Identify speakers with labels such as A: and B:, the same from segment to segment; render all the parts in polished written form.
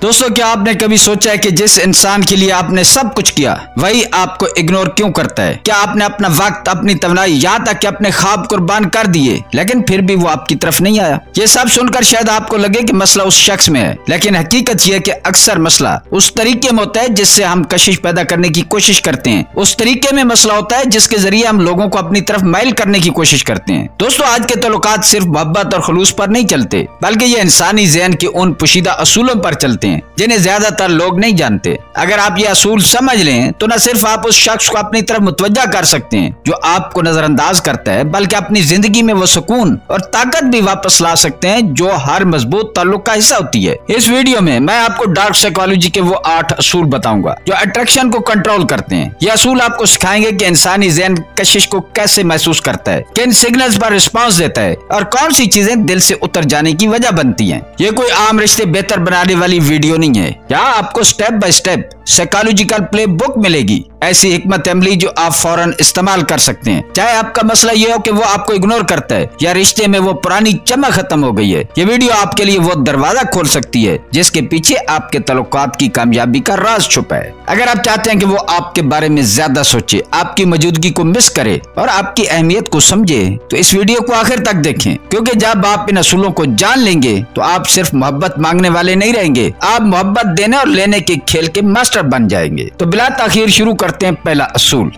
A: दोस्तों, क्या आपने कभी सोचा है कि जिस इंसान के लिए आपने सब कुछ किया वही आपको इग्नोर क्यों करता है? क्या आपने अपना वक्त, अपनी तवनाई, यहाँ तक कि अपने ख्वाब कुर्बान कर दिए, लेकिन फिर भी वो आपकी तरफ नहीं आया? ये सब सुनकर शायद आपको लगे कि मसला उस शख्स में है, लेकिन हकीकत यह है कि अक्सर मसला उस तरीके में होता है जिससे हम कशिश पैदा करने की कोशिश करते हैं। उस तरीके में मसला होता है जिसके जरिए हम लोगों को अपनी तरफ माइल करने की कोशिश करते हैं। दोस्तों, आज के तल्लुकात सिर्फ मोहब्बत और खुलूस पर नहीं चलते, बल्कि ये इंसानी ज़हन के उन पोशीदा असूलों पर चलते हैं जिन्हें ज्यादातर लोग नहीं जानते। अगर आप ये असूल समझ लें तो न सिर्फ आप उस शख्स को अपनी तरफ मुतवज्जा कर सकते हैं जो आपको नजरअंदाज करता है, बल्कि अपनी जिंदगी में वो सुकून और ताकत भी वापस ला सकते हैं जो हर मजबूत ताल्लुक का हिस्सा होती है। इस वीडियो में मैं आपको डार्क साइकोलॉजी के वो 8 असूल बताऊंगा जो अट्रैक्शन को कंट्रोल करते हैं। ये असूल आपको सिखाएंगे कि इंसानी ज़हन कशिश को कैसे महसूस करता है, किन सिग्नल्स पर रिस्पॉन्स देता है और कौन सी चीजें दिल से उतर जाने की वजह बनती है। ये कोई आम रिश्ते बेहतर बनाने वाली वीडियो नहीं है। यहाँ आपको step by step psychological play book मिलेगी, ऐसी हिकमत अमली जो आप फौरन इस्तेमाल कर सकते हैं। चाहे आपका मसला ये हो कि वो आपको इग्नोर करता है या रिश्ते में वो पुरानी चमक खत्म हो गई है, ये वीडियो आपके लिए वो दरवाजा खोल सकती है जिसके पीछे आपके तल्लुकात की कामयाबी का राज छुपा है। अगर आप चाहते हैं कि वो आपके बारे में ज्यादा सोचे, आपकी मौजूदगी को मिस करे और आपकी अहमियत को समझे, तो इस वीडियो को आखिर तक देखें, क्योंकि जब आप इन असूलों को जान लेंगे तो आप सिर्फ मोहब्बत मांगने वाले नहीं रहेंगे, आप मोहब्बत देने और लेने के खेल के मास्टर बन जाएंगे। तो बिला ताखीर शुरू करते हैं पहला असूल,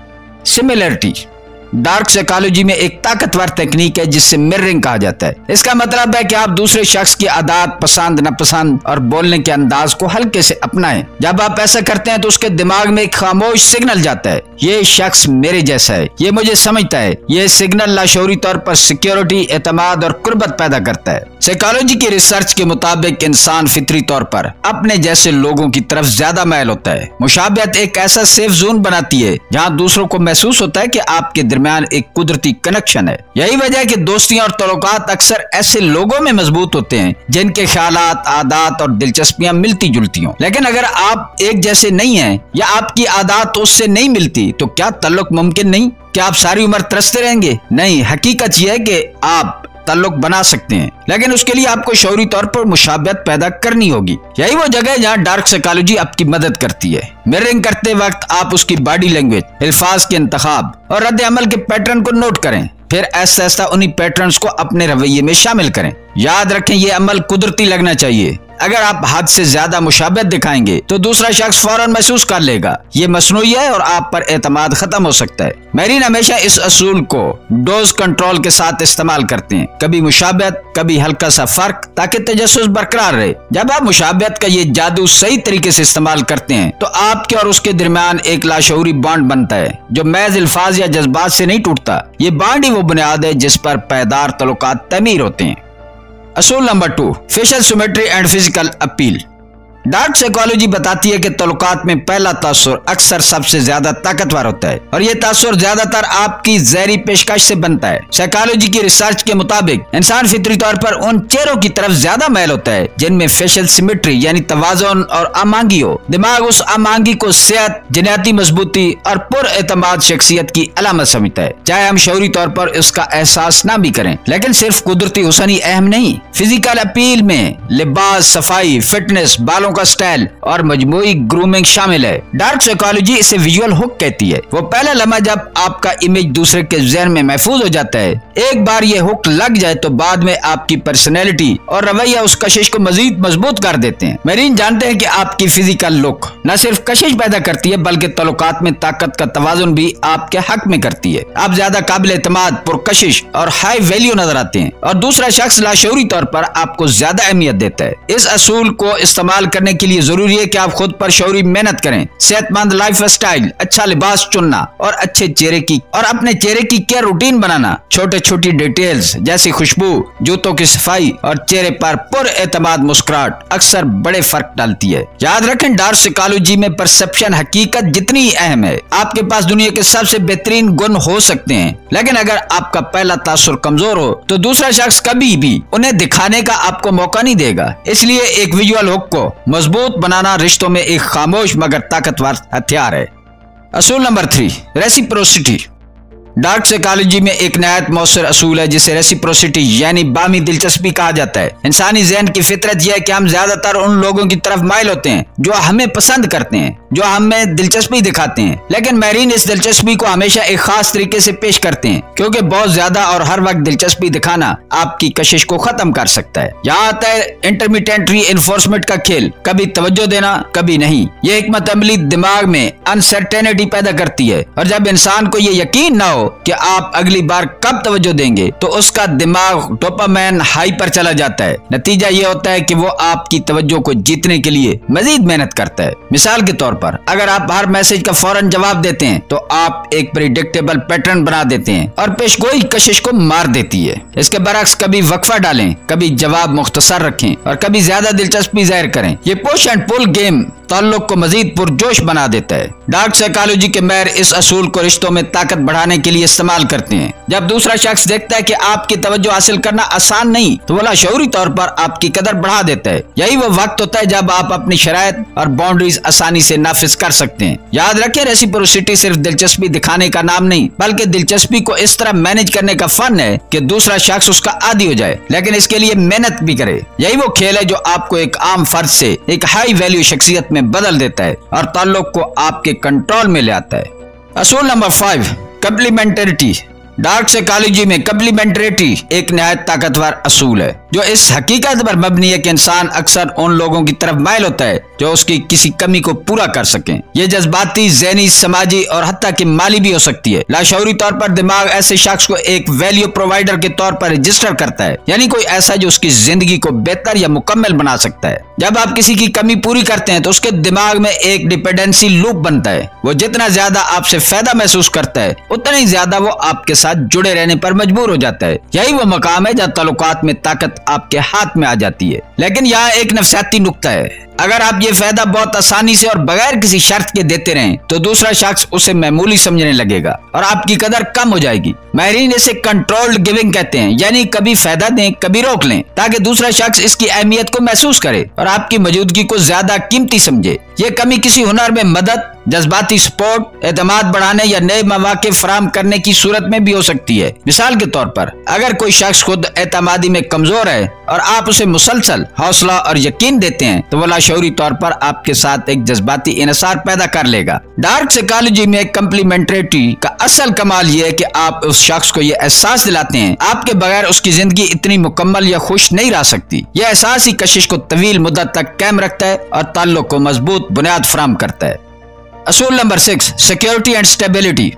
A: सिमिलरिटी। डार्क साइकोलॉजी में एक ताकतवर तकनीक है जिससे मिररिंग कहा जाता है। इसका मतलब है कि आप दूसरे शख्स की आदत, पसंद, नापसंद और बोलने के अंदाज को हल्के से अपनाएं। जब आप ऐसा करते हैं तो उसके दिमाग में एक खामोश सिग्नल जाता है, ये शख्स मेरे जैसा है, ये मुझे समझता है। ये सिग्नल लाशऊरी तौर पर सिक्योरिटी, एतमाद और कुर्बत पैदा करता है। साइकोलॉजी की रिसर्च के मुताबिक इंसान फितरी तौर पर अपने जैसे लोगों की तरफ ज्यादा माइल होता है। मुशाबहत एक ऐसा सेफ जोन बनाती है जहाँ दूसरों को महसूस होता है कि आपके दरमियान एक कुदरती कनेक्शन है। यही वजह है कि दोस्तियां और तल्लुकात अक्सर ऐसे लोगों में मजबूत होते हैं जिनके ख्यालात, आदत और दिलचस्पियां मिलती जुलती हों। लेकिन अगर आप एक जैसे नहीं हैं या आपकी आदत उससे नहीं मिलती तो क्या ताल्लुक मुमकिन नहीं? क्या आप सारी उम्र तरसते रहेंगे? नहीं, हकीकत यह है कि आप ताल्लुक बना सकते हैं, लेकिन उसके लिए आपको शौरी तौर पर मुशाबहत पैदा करनी होगी। यही वो जगह है जहाँ डार्क साइकोलॉजी आपकी मदद करती है। मिररिंग करते वक्त आप उसकी बॉडी लैंग्वेज, अल्फाज के इंतखाब और रद्द अमल के पैटर्न को नोट करें, फिर ऐसा ऐसा उन्हीं पैटर्न्स को अपने रवैये में शामिल करें। याद रखें, ये अमल कुदरती लगना चाहिए। अगर आप हद से ज्यादा मुशाबहत दिखाएंगे तो दूसरा शख्स फौरन महसूस कर लेगा ये मसनूई है और आप पर एतमाद खत्म हो सकता है। मेरीन हमेशा इस असूल को डोज कंट्रोल के साथ इस्तेमाल करते हैं, कभी मुशाबहत, कभी हल्का सा फर्क, ताकि तजस्सुस बरकरार रहे। जब आप मुशाबहत का ये जादू सही तरीके से इस्तेमाल करते हैं तो आपके और उसके दरमियान एक लाशऊरी बॉन्ड बनता है जो महज अल्फाज या जज्बात से नहीं टूटता। ये बॉन्ड ही वो बुनियाद है जिस पर पायदार तल्लुकात तमीर होते हैं। असूल number 2, facial symmetry and physical appeal. Dark psychology बताती है कि तल्लुकात में पहला तासुर अक्सर सबसे ज्यादा ताकतवर होता है और ये तासुर ज्यादातर आपकी ज़हरी पेशकश से बनता है। साइकोलॉजी की रिसर्च के मुताबिक इंसान फितरी तौर पर उन चेहरों की तरफ ज्यादा मैल होता है जिनमें फेशियल सिमेट्री यानी तवाज़ुन और आमांगी हो। दिमाग उस आमांगी को सेहत, जिनाती मजबूती और पुरएतमाद शख्सियत की अलामत समझता है, चाहे हम शऊरी तौर पर उसका एहसास ना भी करें। लेकिन सिर्फ कुदरती हुस्न ही अहम नहीं, फिजिकल अपील में लिबास, सफाई, फिटनेस, बालों का स्टाइल और मजमूई ग्रूमिंग शामिल है। डार्क साइकोलॉजी इसे विजुअल हुक कहती है। वो पहला लम्हा जब आपका इमेज दूसरे के ज़हन में महफूज हो जाता है। एक बार ये हुक लग जाए तो बाद में आपकी पर्सनैलिटी और रवैया उस कशिश को मजीद मजबूत कर देते हैं। मेरीन जानते हैं कि आपकी फिजिकल लुक न सिर्फ कशिश पैदा करती है बल्कि तल्लुकात में ताकत का तवाज़ुन भी आपके हक में करती है। आप ज्यादा काबिल एतमाद, पुरकशिश और हाई वैल्यू नजर आते हैं और दूसरा शख्स लाशऊरी तौर पर आपको ज्यादा अहमियत देता है। इस असूल को इस्तेमाल करने के लिए जरूरी है कि आप खुद पर शौरी मेहनत करें। सेहतमंद लाइफ स्टाइल, अच्छा लिबास चुनना और अच्छे चेहरे की और अपने चेहरे की केयर रूटीन बनाना। छोटे छोटी डिटेल्स जैसी खुशबू, जूतों की सफाई और चेहरे पर पुरएतमाद मुस्कुराहट अक्सर बड़े फर्क डालती है। याद रखें, डार्क साइकोलॉजी में परसेप्शन हकीकत जितनी अहम है। आपके पास दुनिया के सबसे बेहतरीन गुण हो सकते हैं, लेकिन अगर आपका पहला तासुर कमजोर हो तो दूसरा शख्स कभी भी उन्हें दिखाने का आपको मौका नहीं देगा। इसलिए एक विजुअल हुक को मजबूत बनाना रिश्तों में एक खामोश मगर ताकतवर हथियार है। असूल नंबर 3, रेसिप्रोसिटी। डार्क साइकोलॉजी में एक नहायत मौसर असूल है जिसे रेसिप्रोसिटी यानी बामी दिलचस्पी कहा जाता है। इंसानी ज़हन की फितरत यह है कि हम ज्यादातर उन लोगों की तरफ माइल होते हैं जो हमें पसंद करते हैं, जो हमें दिलचस्पी दिखाते हैं। लेकिन माहिरीन इस दिलचस्पी को हमेशा एक खास तरीके से पेश करते हैं, क्योंकि बहुत ज्यादा और हर वक्त दिलचस्पी दिखाना आपकी कशिश को खत्म कर सकता है। यहाँ आता है इंटरमिटेंट रीइंफोर्समेंट का खेल, कभी तवज्जो देना कभी नहीं। ये हिकमत अमली दिमाग में अनसर्टेनिटी पैदा करती है, और जब इंसान को ये यकीन ना हो कि आप अगली बार कब तवज्जो देंगे तो उसका दिमाग डोपामाइन हाई पर चला जाता है। नतीजा ये होता है कि वो आपकी तवज्जो को जीतने के लिए मजीद मेहनत करता है। मिसाल के तौर पर अगर आप हर मैसेज का फौरन जवाब देते हैं तो आप एक प्रिडिक्टेबल पैटर्न बना देते हैं और पेशगोई कशिश को मार देती है। इसके बरक्स कभी वक्फा डालें, कभी जवाब मुख्तसर रखें और कभी ज्यादा दिलचस्पी जाहिर करें। ये पुश एंड पुल गेम ताल्लुक को मजीद पुरजोश बना देता है। डार्क साइकोलॉजी के माहिर इस असूल को रिश्तों में ताकत बढ़ाने के लिए इस्तेमाल करते हैं। जब दूसरा शख्स देखता है कि आपकी तवज्जो हासिल करना आसान नहीं तो वो लाशऊरी तौर पर आपकी कदर बढ़ा देता है। यही वो वक्त होता है जब आप अपनी शराइत और बाउंड्रीज आसानी से नाफिज कर सकते हैं। याद रखें, रेसिप्रोसिटी सिर्फ दिलचस्पी दिखाने का नाम नहीं, बल्कि दिलचस्पी को इस तरह मैनेज करने का फन है कि दूसरा शख्स उसका आदी हो जाए, लेकिन इसके लिए मेहनत भी करे। यही वो खेल है जो आपको एक आम फर्द से एक हाई वैल्यू शख्सियत में बदल देता है और ताल्लुक को आपके कंट्रोल में ले आता है। असूल नंबर 5, कम्प्लीमेंटरिटी। डार्क साइकोलॉजी में कम्प्लीमेंटरिटी एक नहायत ताकतवर असूल है जो इस हकीकत पर मबनी है कि इंसान अक्सर उन लोगों की तरफ माइल होता है जो उसकी किसी कमी को पूरा कर सकें। ये जज्बाती, ज़हनी, समाजी और हत्ता कि माली भी हो सकती है। लाशऊरी तौर पर दिमाग ऐसे शख्स को एक वैल्यू प्रोवाइडर के तौर पर रजिस्टर करता है, यानी कोई ऐसा जो उसकी जिंदगी को बेहतर या मुकम्मल बना सकता है। जब आप किसी की कमी पूरी करते हैं तो उसके दिमाग में एक डिपेंडेंसी लूप बनता है। वो जितना ज्यादा आपसे फायदा महसूस करता है उतना ही ज्यादा वो आपके साथ जुड़े रहने पर मजबूर हो जाता है। यही वो मकाम है जहाँ ताल्लुकात में ताकत आपके हाथ में आ जाती है। लेकिन यहाँ एक नफसियाती नुक्ता है, अगर आप ये फायदा बहुत आसानी से और बगैर किसी शर्त के देते रहें तो दूसरा शख्स उसे मामूली समझने लगेगा और आपकी कदर कम हो जाएगी। माहिरीन इसे कंट्रोल्ड गिविंग कहते हैं, यानी कभी फायदा दें कभी रोक लें ताकि दूसरा शख्स इसकी अहमियत को महसूस करे और आपकी मौजूदगी को ज्यादा कीमती समझे। ये कमी किसी हुनर में मदद, जज्बाती सपोर्ट, एतमाद बढ़ाने या नए मौके फराहम करने की सूरत में भी हो सकती है। मिसाल के तौर पर अगर कोई शख्स खुद एतमादी में कमजोर है और आप उसे मुसलसल हौसला और यकीन देते हैं तो वो लाशऊरी तौर पर आपके साथ एक जज्बाती इनसार पैदा कर लेगा। डार्क साइकोलॉजी में कम्प्लीमेंटरिटी का असल कमाल ये है कि आप उस शख्स को ये एहसास दिलाते हैं आपके बगैर उसकी जिंदगी इतनी मुकम्मल या खुश नहीं रह सकती। यह एहसास ही कशिश को तवील मुद्दत तक कायम रखता है और ताल्लुक को मजबूत बुनियाद फराहम करता है। असूल number 6, security and stability.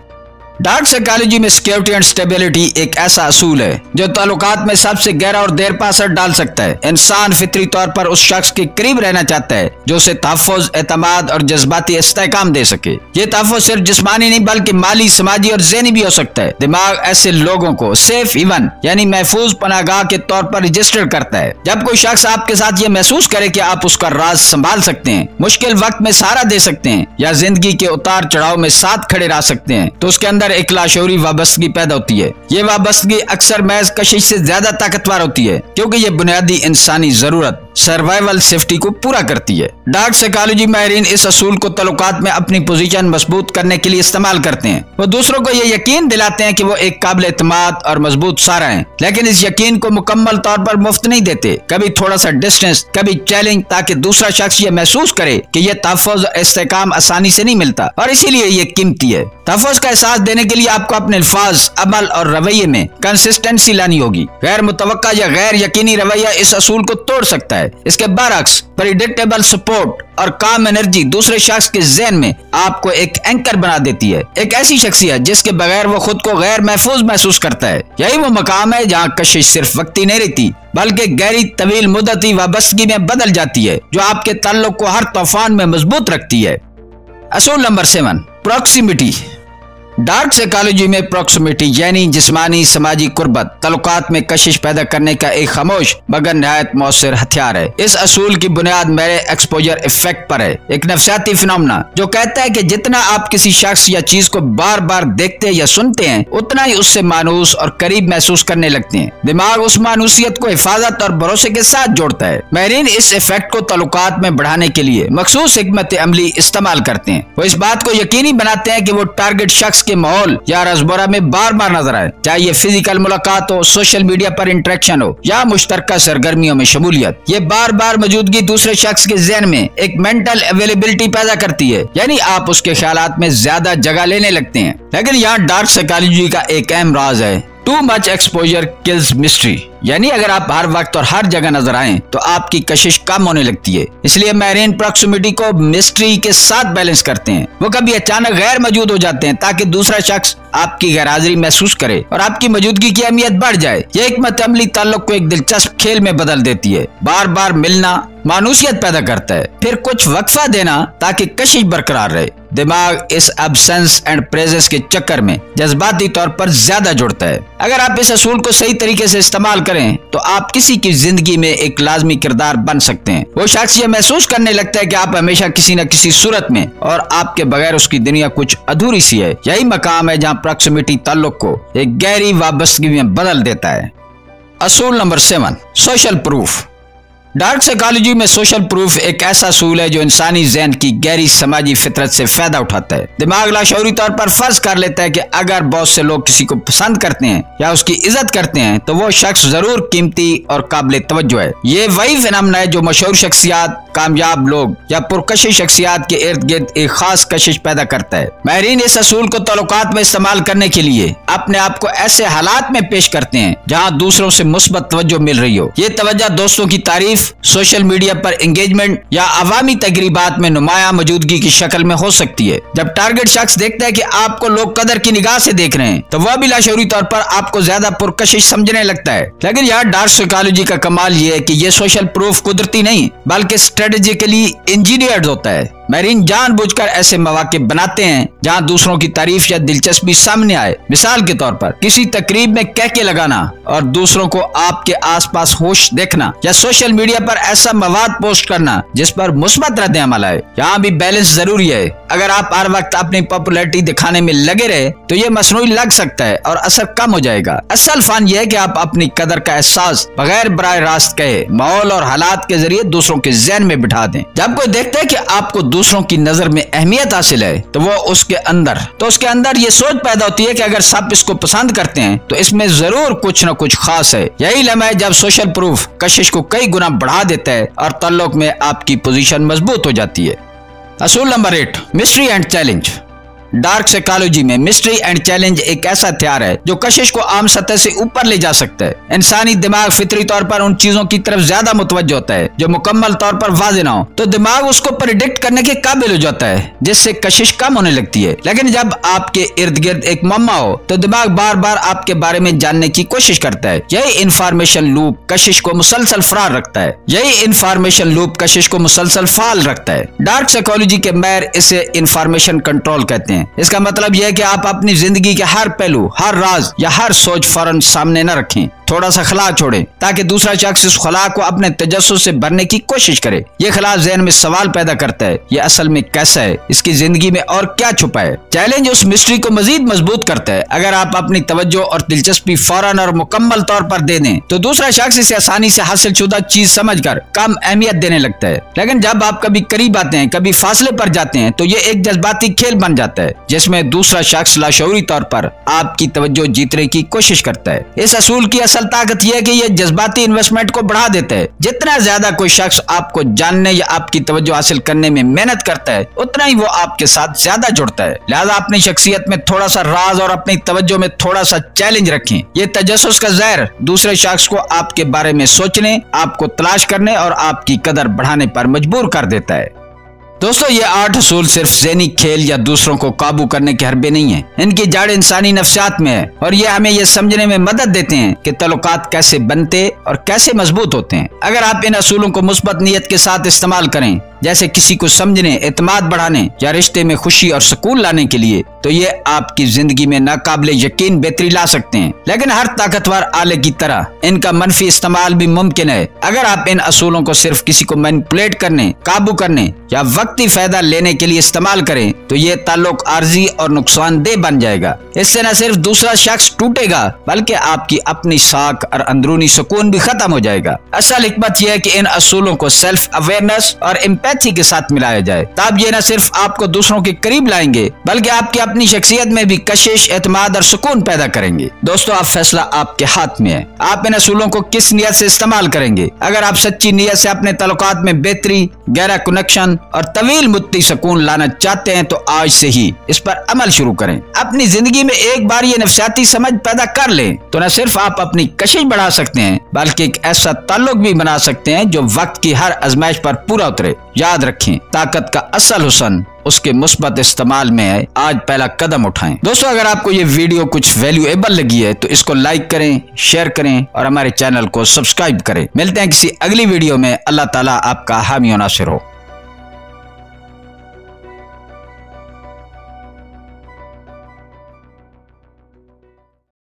A: Dark psychology में सिक्योरिटी एंड स्टेबिलिटी एक ऐसा असूल है जो ताल्लुकात में सबसे गहरा और देरपा असर डाल सकता है। इंसान फितरी तौर पर उस शख्स के करीब रहना चाहता है जो उसे तहफ़्फ़ुज़, एतमाद और जज्बाती इस्तेहकाम दे सके। ये तहफ़्फ़ुज़ सिर्फ जिस्मानी नहीं बल्कि माली, समाजी और ज़हनी भी हो सकता है। दिमाग ऐसे लोगों को सेफ हेवन यानी महफूज पनाहगाह के तौर पर रजिस्टर करता है। जब कोई शख्स आपके साथ ये महसूस करे कि आप उसका राज संभाल सकते हैं, मुश्किल वक्त में सहारा दे सकते हैं या जिंदगी के उतार चढ़ाव में साथ खड़े रह सकते हैं तो उसके अंदर एक लाशऊरी वाबस्तगी पैदा होती है। ये वाबस्तगी अक्सर महज कशिश से ज्यादा ताकतवर होती है क्योंकि ये बुनियादी इंसानी जरूरत सर्वाइवल सेफ्टी को पूरा करती है। डार्क साइकोलॉजी माहिरीन इस असूल को ताल्लुकात में अपनी पोजीशन मजबूत करने के लिए इस्तेमाल करते हैं। वो दूसरों को ये यकीन दिलाते हैं कि वो एक काबिल एतमाद और मजबूत सहारा हैं, लेकिन इस यकीन को मुकम्मल तौर पर मुफ्त नहीं देते। कभी थोड़ा सा डिस्टेंस, कभी चैलेंज, ताकि दूसरा शख्स ये महसूस करे कि ये तहफ़्फ़ुज़ और इस्तेहकाम आसानी से नहीं मिलता और इसीलिए ये कीमती है। तहफ़्फ़ुज़ का एहसास देने के लिए आपको अपने अल्फाज, अमल और रवैये में कंसिस्टेंसी लानी होगी। गैर मुतवक्का या गैर यकीनी रवैया इस असूल को तोड़ सकता है। इसके बरअक्स प्रेडिक्टेबल सपोर्ट और काम एनर्जी दूसरे शख्स के ज़हन में आपको एक एंकर बना देती है, एक ऐसी शख्सियत जिसके बगैर वो खुद को गैर महफूज महसूस करता है। यही वो मकाम है जहाँ कशिश सिर्फ वक्ती नहीं रहती बल्कि गहरी तवील मुद्दती वाबस्तगी में बदल जाती है जो आपके ताल्लुक को हर तूफान में मजबूत रखती है। असूल नंबर 7, प्रॉक्सिमिटी। डार्क साइकोलॉजी में प्रॉक्सिमिटी यानी जिस्मानी समाजी कुर्बत ताल्लुकात में कशिश पैदा करने का एक खामोश मगर नहायत मौसर हथियार है। इस असूल की बुनियाद मेरे एक्सपोजर इफेक्ट पर है, एक नफसियाती फिनोमेना जो कहता है कि जितना आप किसी शख्स या चीज को बार बार देखते या सुनते हैं उतना ही उससे मानूस और करीब महसूस करने लगते हैं। दिमाग उस मानूसियत को हिफाजत और भरोसे के साथ जोड़ता है। माहिरीन इस इफेक्ट को ताल्लुकात में बढ़ाने के लिए मखसूस हिकमत अमली इस्तेमाल करते हैं। वो इस बात को यकीनी बनाते हैं कि वो टारगेट शख्स के माहौल या रज़बरा में बार बार नजर आए, चाहे ये फिजिकल मुलाकात हो, सोशल मीडिया पर इंटरेक्शन हो या मुश्तरका सरगर्मियों में शमूलियत। ये बार बार मौजूदगी दूसरे शख्स के ज़हन में एक मेंटल अवेलेबिलिटी पैदा करती है, यानी आप उसके ख्यालात में ज्यादा जगह लेने लगते हैं। लेकिन यहाँ डार्क साइकोलॉजी का एक अहम राज है, too much exposure kills mystery, यानी अगर आप हर वक्त और हर जगह नजर आएं तो आपकी कशिश कम होने लगती है। इसलिए माहिरीन प्रॉक्सिमिटी को मिस्ट्री के साथ बैलेंस करते हैं। वो कभी अचानक गैर मौजूद हो जाते हैं ताकि दूसरा शख्स आपकी गैरहाजिरी महसूस करे और आपकी मौजूदगी की अहमियत बढ़ जाए। ये हिकमत अमली ताल्लुक को एक दिलचस्प खेल में बदल देती है। बार बार मिलना मानूसियत पैदा करता है, फिर कुछ वक्फा देना ताकि कशिश बरकरार रहे। दिमाग इस एब्सेंस एंड प्रेजेंस के चक्कर में जज्बाती तौर पर ज्यादा जुड़ता है। अगर आप इस असूल को सही तरीके से इस्तेमाल करें तो आप किसी की जिंदगी में एक लाजमी किरदार बन सकते हैं। वो शख्स ये महसूस करने लगता है कि आप हमेशा किसी न किसी सूरत में और आपके बगैर उसकी दुनिया कुछ अधूरी सी है। यही मकाम है जहाँ प्रॉक्सिमिटी ताल्लुक को एक गहरी वाबस्तगी में बदल देता है। असूल number 7, social proof. Dark psychology में सोशल प्रूफ एक ऐसा असूल है जो इंसानी ज़हन की गहरी समाजी फितरत से फायदा उठाता है। दिमाग लाशऊरी तौर पर फर्ज कर लेता है कि अगर बहुत से लोग किसी को पसंद करते हैं या उसकी इज्जत करते हैं तो वो शख्स जरूर कीमती और काबिल तवज्जो है। ये वही फिनोमेना है जो मशहूर शख्सियात, कामयाब लोग या पुरकशिश शख्सियात के इर्द गिर्द एक खास कशिश पैदा करता है। माहिरीन इस असूल को ताल्लुकात में इस्तेमाल करने के लिए अपने आप को ऐसे हालात में पेश करते हैं जहाँ दूसरों से मुस्बत तवज्जो मिल रही हो। ये तवज्जो दोस्तों की तारीफ, सोशल मीडिया पर एंगेजमेंट या अवामी तकरीबात में नुमाया मौजूदगी की शक्ल में हो सकती है। जब टारगेट शख्स देखता है कि आपको लोग कदर की निगाह से देख रहे हैं तो वह भी लाशऊरी तौर पर आपको ज्यादा पुरकशिश समझने लगता है। लेकिन यहाँ डार्क साइकोलॉजी का कमाल ये है कि ये सोशल प्रूफ कुदरती नहीं बल्कि स्ट्रेटेजिकली इंजीनियर्ड होता है। माहिरीन जानबूझकर ऐसे मौके बनाते हैं जहां दूसरों की तारीफ या दिलचस्पी सामने आए। मिसाल के तौर पर किसी तकरीब में कहके लगाना और दूसरों को आपके आसपास होश देखना या सोशल मीडिया पर ऐसा मवाद पोस्ट करना जिस पर मुस्बत रद्द अमल आए। यहाँ भी बैलेंस जरूरी है। अगर आप हर वक्त अपनी पॉपुलैरिटी दिखाने में लगे रहे तो ये मसनूई लग सकता है और असर कम हो जाएगा। असल फन यह है कि आप अपनी कदर का एहसास बगैर बराह रास्त कहे माहौल और हालात के जरिए दूसरों के ज़हन में बिठा दें। जब कोई देखता है कि आपको दूसरों की नजर में अहमियत हासिल है तो वो उसके अंदर ये सोच पैदा होती है कि अगर सब इसको पसंद करते हैं तो इसमें जरूर कुछ न कुछ खास है। यही लम्हा है जब सोशल प्रूफ कशिश को कई गुना बढ़ा देता है और ताल्लुक में आपकी पोजीशन मजबूत हो जाती है। असूल number 8, mystery and challenge. Dark psychology में मिस्ट्री एंड चैलेंज एक ऐसा हथियार है जो कशिश को आम सतह से ऊपर ले जा सकता है। इंसानी दिमाग फितरी तौर पर उन चीजों की तरफ ज्यादा मुतवज्जो होता है जो मुकम्मल तौर पर वाज़ेह ना हो, तो दिमाग उसको प्रेडिक्ट करने के काबिल हो जाता है जिससे कशिश कम होने लगती है। लेकिन जब आपके इर्द गिर्द एक मम्मा हो तो दिमाग बार बार आपके बारे में जानने की कोशिश करता है। यही इंफॉर्मेशन लूप कशिश को मुसलसल फरार रखता है। डार्क साइकोलॉजी के माहिर इसे इंफॉर्मेशन कंट्रोल कहते हैं। इसका मतलब यह है कि आप अपनी जिंदगी के हर पहलू, हर राज या हर सोच फौरन सामने न रखें। थोड़ा सा खला छोड़ें ताकि दूसरा शख्स इस खला को अपने तजस्सुस से भरने की कोशिश करे। ये खला ज़हन में सवाल पैदा करता है, ये असल में कैसा है, इसकी जिंदगी में और क्या छुपा है। चैलेंज उस मिस्ट्री को मजीद मजबूत करता है। अगर आप अपनी तवज्जो और दिलचस्पी फौरन और मुकम्मल तौर पर दे दें तो दूसरा शख्स इसे आसानी से हासिल शुदा चीज समझकर कम अहमियत देने लगता है। लेकिन जब आप कभी करीब आते हैं, कभी फासले पर जाते हैं तो ये एक जज्बाती खेल बन जाता है जिसमें दूसरा शख्स लाशऊरी तौर पर आपकी तवज्जो जीतने की कोशिश करता है। इस असूल की असल ताकत यह है कि यह जज्बाती इन्वेस्टमेंट को बढ़ा देता है। जितना ज्यादा कोई शख्स आपको जानने या आपकी तवज्जो हासिल करने में मेहनत करता है उतना ही वो आपके साथ ज्यादा जुड़ता है। लिहाजा अपनी शख्सियत में थोड़ा सा राज और अपनी तवज्जो में थोड़ा सा चैलेंज रखें। ये तजस्सुस का जहर दूसरे शख्स को आपके बारे में सोचने, आपको तलाश करने और आपकी कदर बढ़ाने पर मजबूर कर देता है। दोस्तों, ये 8 असूल सिर्फ ज़हनी खेल या दूसरों को काबू करने के हरबे नहीं है। इनकी जड़ इंसानी नफ्सियात में है और ये हमें ये समझने में मदद देते हैं कि ताल्लुकात कैसे बनते और कैसे मजबूत होते हैं। अगर आप इन असूलों को मुस्बत नीयत के साथ इस्तेमाल करें, जैसे किसी को समझने, एतमाद बढ़ाने या रिश्ते में खुशी और सुकून लाने के लिए, तो ये आपकी जिंदगी में नाकाबिले यकीन बेहतरी ला सकते हैं। लेकिन हर ताकतवर आले की तरह इनका मनफी इस्तेमाल भी मुमकिन है। अगर आप इन असूलों को सिर्फ किसी को मैनिपुलेट करने, काबू करने या वक्ती फायदा लेने के लिए इस्तेमाल करें तो ये ताल्लुक आर्जी और नुकसानदेह बन जाएगा। इससे न सिर्फ दूसरा शख्स टूटेगा बल्कि आपकी अपनी साख और अंदरूनी सुकून भी खत्म हो जाएगा। असल हिकमत यह है कि इन असूलों को सेल्फ अवेयरनेस और एम्पैथी के साथ मिलाया जाए। तब ये न सिर्फ आपको दूसरों के करीब लाएंगे बल्कि आपकी अपनी शख्सियत में भी कशिश, एतमाद और सुकून पैदा करेंगे। दोस्तों, आप फैसला आपके हाथ में है। आप इन असूलों को किस नियत से इस्तेमाल करेंगे। अगर आप सच्ची नियत से अपने ताल्लुकात में बेहतरी, गहरा कनेक्शन और तवील मुद्दती सुकून लाना चाहते हैं तो आज से ही इस पर अमल शुरू करें। अपनी जिंदगी में एक बार ये नफ्सियाती समझ पैदा कर लें तो न सिर्फ आप अपनी कशिश बढ़ा सकते हैं बल्कि एक ऐसा ताल्लुक भी बना सकते हैं जो वक्त की हर आजमाइश पर पूरा उतरे। याद रखें, ताकत का असल हुस्न उसके मुस्बत इस्तेमाल में है। आज पहला कदम उठाएं। दोस्तों, अगर आपको ये वीडियो कुछ वैल्यूएबल लगी है तो इसको लाइक करें, शेयर करें और हमारे चैनल को सब्सक्राइब करें। मिलते हैं किसी अगली वीडियो में। अल्लाह ताला आपका हामी और नासिर हो।